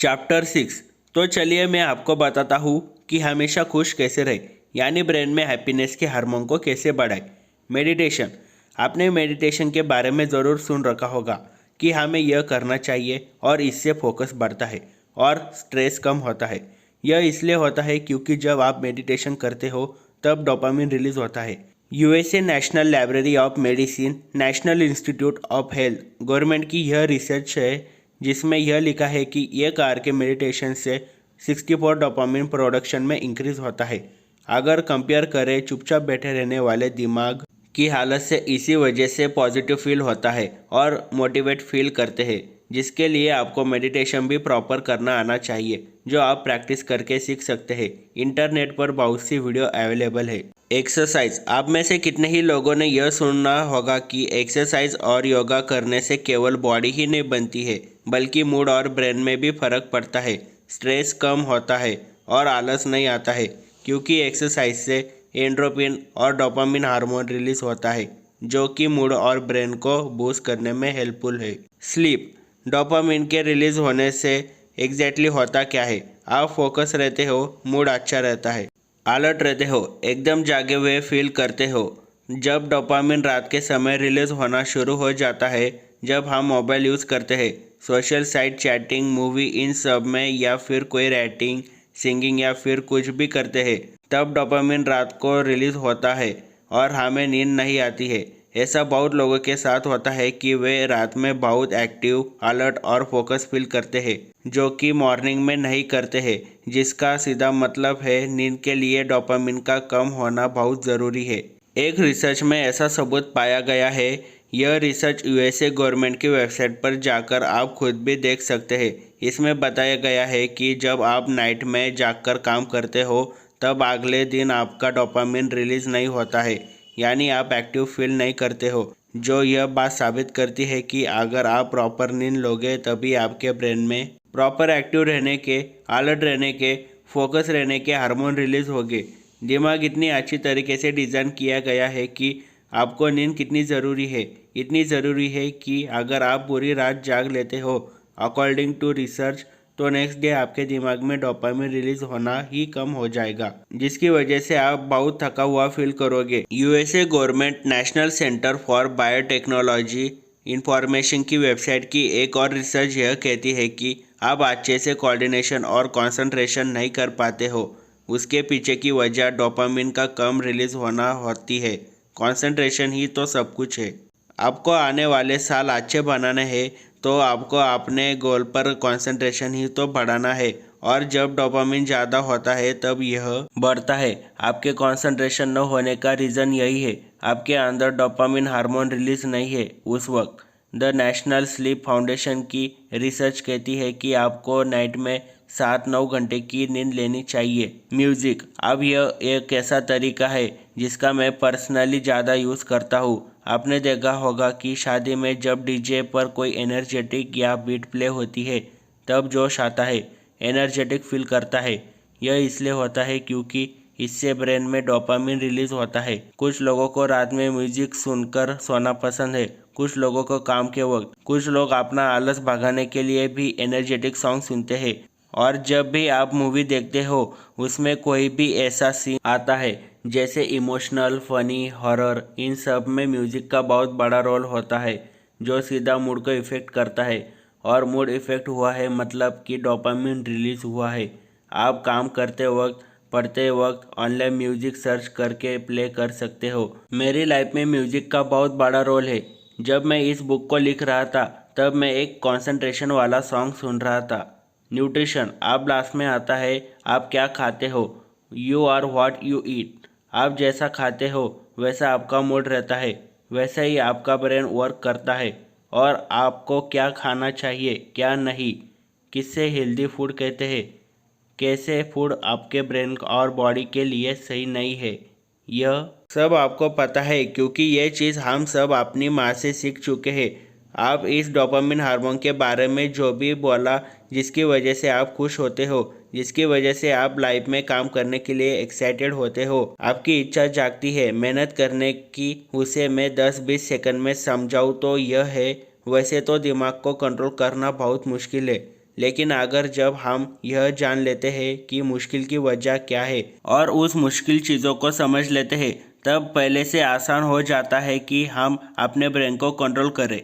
Chapter 6। तो चलिए मैं आपको बताता हूँ कि हमेशा खुश कैसे रहे, यानी ब्रेन में हैप्पीनेस के हार्मोन को कैसे बढ़ाए। मेडिटेशन। आपने मेडिटेशन के बारे में ज़रूर सुन रखा होगा कि हमें यह करना चाहिए और इससे फोकस बढ़ता है और स्ट्रेस कम होता है। यह इसलिए होता है क्योंकि जब आप मेडिटेशन करते हो तब डोपामिन रिलीज होता है। USA national library of medicine, national institute of health, government की यह रिसर्च है जिसमें यह लिखा है कि यह कार के मेडिटेशन से 64 डोपामिन प्रोडक्शन में इंक्रीज होता है। अगर कंपेयर करें चुपचाप बैठे रहने वाले दिमाग की हालत से, इसी वजह से पॉजिटिव फील होता है और मोटिवेट फील करते हैं, जिसके लिए आपको मेडिटेशन भी प्रॉपर करना आना चाहिए, जो आप प्रैक्टिस करके सीख सकते हैं। इंटरनेट पर बहुत सी वीडियो अवेलेबल है। एक्सरसाइज। आप में से कितने ही लोगों ने यह सुना होगा कि एक्सरसाइज और योगा करने से केवल बॉडी ही नहीं बनती है, बल्कि मूड और ब्रेन में भी फर्क पड़ता है। स्ट्रेस कम होता है और आलस नहीं आता है, क्योंकि एक्सरसाइज से एंड्रोफिन और डोपामिन हार्मोन रिलीज होता है, जो कि मूड और ब्रेन को बूस्ट करने में हेल्पफुल है। स्लीप। डोपामिन के रिलीज होने से एग्जैक्टली होता क्या है? आप फोकस रहते हो, मूड अच्छा रहता है, अलर्ट रहते हो, एकदम जागे हुए फील करते हो। जब डोपामिन रात के समय रिलीज होना शुरू हो जाता है, जब हम मोबाइल यूज़ करते हैं, सोशल साइट, चैटिंग, मूवी, इन सब में, या फिर कोई राइटिंग, सिंगिंग या फिर कुछ भी करते हैं, तब डोपामिन रात को रिलीज होता है और हमें नींद नहीं आती है। ऐसा बहुत लोगों के साथ होता है कि वे रात में बहुत एक्टिव, अलर्ट और फोकस फील करते हैं, जो कि मॉर्निंग में नहीं करते हैं, जिसका सीधा मतलब है नींद के लिए डोपामिन का कम होना बहुत ज़रूरी है। एक रिसर्च में ऐसा सबूत पाया गया है। यह रिसर्च यूएसए गवर्नमेंट की वेबसाइट पर जाकर आप खुद भी देख सकते हैं। इसमें बताया गया है कि जब आप नाइट में जागकर काम करते हो, तब अगले दिन आपका डोपामिन रिलीज नहीं होता है, यानी आप एक्टिव फील नहीं करते हो, जो यह बात साबित करती है कि अगर आप प्रॉपर नींद लोगे तभी आपके ब्रेन में प्रॉपर एक्टिव रहने के, अलर्ट रहने के, फोकस रहने के हार्मोन रिलीज होंगे। दिमाग इतनी अच्छी तरीके से डिज़ाइन किया गया है कि आपको नींद कितनी ज़रूरी है, इतनी ज़रूरी है कि अगर आप पूरी रात जाग लेते हो, अकॉर्डिंग टू रिसर्च, तो नेक्स्ट डे आपके दिमाग में डोपामिन रिलीज होना ही कम हो जाएगा, जिसकी वजह से आप बहुत थका हुआ फील करोगे। USA government national centre for biotechnology information की वेबसाइट की एक और रिसर्च यह कहती है कि आप अच्छे से कोऑर्डिनेशन और कंसंट्रेशन नहीं कर पाते हो। उसके पीछे की वजह डोपामिन का कम रिलीज होना होती है। कंसंट्रेशन ही तो सब कुछ है। आपको आने वाले साल अच्छे बनाने हैं, तो आपको अपने गोल पर कंसंट्रेशन ही तो बढ़ाना है, और जब डोपामिन ज़्यादा होता है तब यह बढ़ता है। आपके कंसंट्रेशन न होने का रीज़न यही है, आपके अंदर डोपामिन हार्मोन रिलीज नहीं है उस वक्त। द नेशनल स्लीप फाउंडेशन की रिसर्च कहती है कि आपको नाइट में 7-9 घंटे की नींद लेनी चाहिए। म्यूज़िक। अब यह एक ऐसा तरीका है जिसका मैं पर्सनली ज़्यादा यूज़ करता हूँ। आपने देखा होगा कि शादी में जब डीजे पर कोई एनर्जेटिक या बीट प्ले होती है, तब जोश आता है, एनर्जेटिक फील करता है। यह इसलिए होता है क्योंकि इससे ब्रेन में डोपामिन रिलीज होता है। कुछ लोगों को रात में म्यूजिक सुनकर सोना पसंद है, कुछ लोगों को काम के वक्त, कुछ लोग अपना आलस भगाने के लिए भी एनर्जेटिक सॉन्ग सुनते हैं। और जब भी आप मूवी देखते हो, उसमें कोई भी ऐसा सीन आता है जैसे इमोशनल, फनी, हॉरर, इन सब में म्यूजिक का बहुत बड़ा रोल होता है, जो सीधा मूड को इफ़ेक्ट करता है। और मूड इफ़ेक्ट हुआ है मतलब कि डोपामिन रिलीज हुआ है। आप काम करते वक्त, पढ़ते वक्त ऑनलाइन म्यूजिक सर्च करके प्ले कर सकते हो। मेरी लाइफ में म्यूजिक का बहुत बड़ा रोल है। जब मैं इस बुक को लिख रहा था, तब मैं एक कंसंट्रेशन वाला सॉन्ग सुन रहा था। न्यूट्रिशन। आप लास्ट में आता है, आप क्या खाते हो। You are what you eat. आप जैसा खाते हो वैसा आपका मूड रहता है, वैसे ही आपका ब्रेन वर्क करता है। और आपको क्या खाना चाहिए, क्या नहीं, किससे हेल्दी फूड कहते हैं, कैसे फूड आपके ब्रेन और बॉडी के लिए सही नहीं है, यह सब आपको पता है, क्योंकि ये चीज़ हम सब अपनी माँ से सीख चुके हैं। आप इस डोपामिन हार्मोन के बारे में जो भी बोला, जिसकी वजह से आप खुश होते हो, जिसकी वजह से आप लाइफ में काम करने के लिए एक्साइटेड होते हो, आपकी इच्छा जागती है मेहनत करने की, उसे मैं 10-20 सेकंड में समझाऊँ तो यह है। वैसे तो दिमाग को कंट्रोल करना बहुत मुश्किल है, लेकिन अगर जब हम यह जान लेते हैं कि मुश्किल की वजह क्या है और उस मुश्किल चीज़ों को समझ लेते हैं, तब पहले से आसान हो जाता है कि हम अपने ब्रेन को कंट्रोल करें।